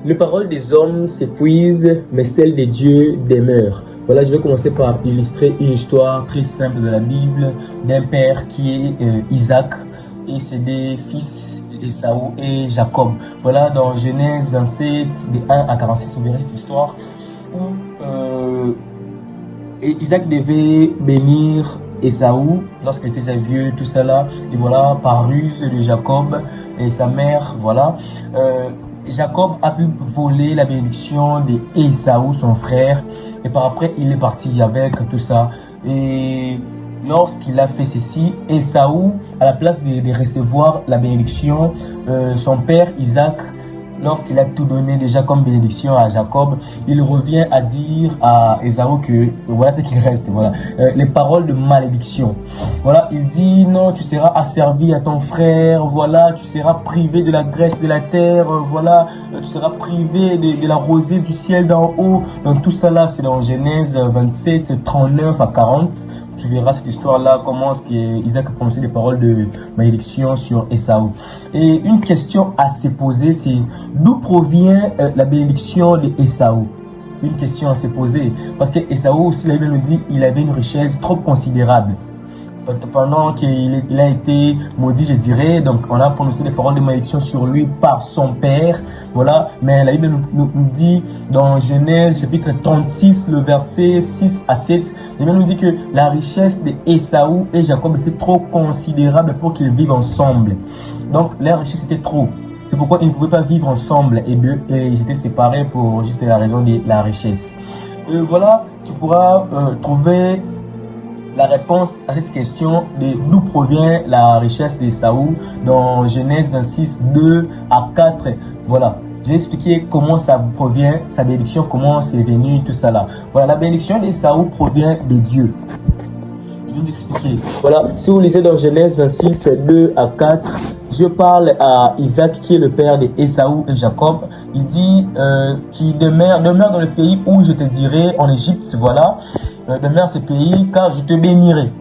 Les paroles des hommes s'épuisent, mais celles des dieux demeurent. Voilà, je vais commencer par illustrer une histoire très simple de la Bible d'un père qui est Isaac et ses deux fils Esaü et Jacob. Voilà, dans Genèse 27, de 1 à 46, vous verrez cette histoire où Isaac devait bénir Esaü lorsqu'il était déjà vieux, tout ça là. Et voilà, par ruse de Jacob et sa mère, voilà. Jacob a pu voler la bénédiction d'Esaü, son frère, et par après il est parti avec tout ça. Et lorsqu'il a fait ceci, Esaü, à la place de recevoir la bénédiction, son père Isaac, lorsqu'il a tout donné déjà comme bénédiction à Jacob, il revient à dire à Esaü que voilà ce qu'il reste, voilà, les paroles de malédiction. Voilà, il dit non, tu seras asservi à ton frère, voilà, tu seras privé de la graisse de la terre, voilà, tu seras privé de la rosée du ciel d'en haut. Donc tout ça là, c'est dans Genèse 27, 39 à 40. Tu verras cette histoire-là, comment est-ce qu'Isaac a prononcé des paroles de malédiction sur Esaü. Et une question à se poser, c'est d'où provient la bénédiction d'Esaü? Une question à se poser. Parce que Esaü aussi, la Bible nous dit, il avait une richesse trop considérable. Pendant qu'il a été maudit, je dirais, donc on a prononcé des paroles de malédiction sur lui par son père, voilà. Mais la Bible nous dit dans Genèse chapitre 36, le verset 6 à 7, la Bible nous dit que la richesse d'Esaü et Jacob était trop considérable pour qu'ils vivent ensemble. Donc leur richesse était trop. C'est pourquoi ils ne pouvaient pas vivre ensemble et ils étaient séparés pour juste la raison de la richesse. Voilà, tu pourras trouver la réponse à cette question de d'où provient la richesse d'Esaü dans Genèse 26, 2 à 4. Voilà, je vais expliquer comment ça provient, sa bénédiction, comment c'est venu, tout ça là. Voilà, la bénédiction d'Esaü provient de Dieu. Je vais t'expliquer. Voilà, si vous lisez dans Genèse 26, 2 à 4, Dieu parle à Isaac qui est le père d'Esaü et Jacob. Il dit, tu demeures dans le pays où je te dirai en Égypte, voilà. Demeure ce pays car je te bénirai.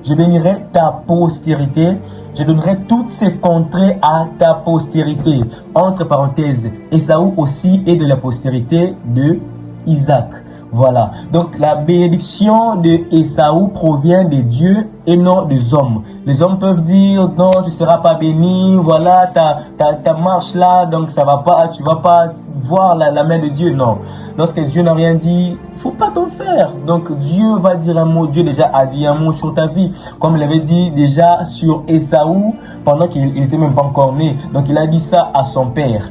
Je bénirai ta postérité. Je donnerai toutes ces contrées à ta postérité. Entre parenthèses, Esaü aussi est de la postérité de Isaac. Voilà. Donc la bénédiction de Esaü provient de Dieu et non des hommes. Les hommes peuvent dire non, tu ne seras pas béni. Voilà, ta marche là, donc ça va pas, tu vas pas voir la main de Dieu. Non. Lorsque Dieu n'a rien dit, faut pas t'en faire. Donc Dieu va dire un mot. Dieu déjà a dit un mot sur ta vie, comme il avait dit déjà sur Esaü pendant qu'il n'était même pas encore né. Donc il a dit ça à son père.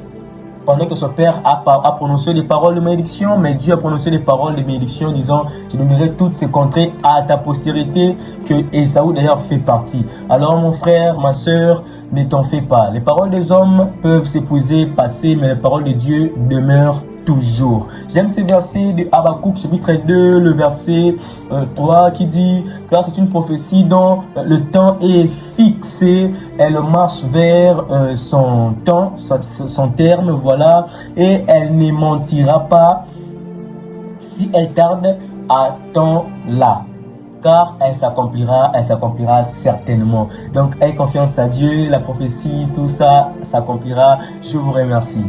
Pendant que son père a prononcé des paroles de malédiction, mais Dieu a prononcé des paroles de bénédiction disant « Je donnerai toutes ces contrées à ta postérité » que Esaü d'ailleurs fait partie. Alors mon frère, ma soeur, ne t'en fais pas. Les paroles des hommes peuvent s'épouser, passer, mais les paroles de Dieu demeurent toujours. J'aime ces versets de Habakkuk chapitre 2, le verset 3 qui dit « Car c'est une prophétie dont le temps est fixé, elle marche vers son temps, son terme, voilà, et elle ne mentira pas si elle tarde, attends-la. » Car elle s'accomplira certainement. Donc, aie confiance à Dieu, la prophétie, tout ça s'accomplira. Je vous remercie.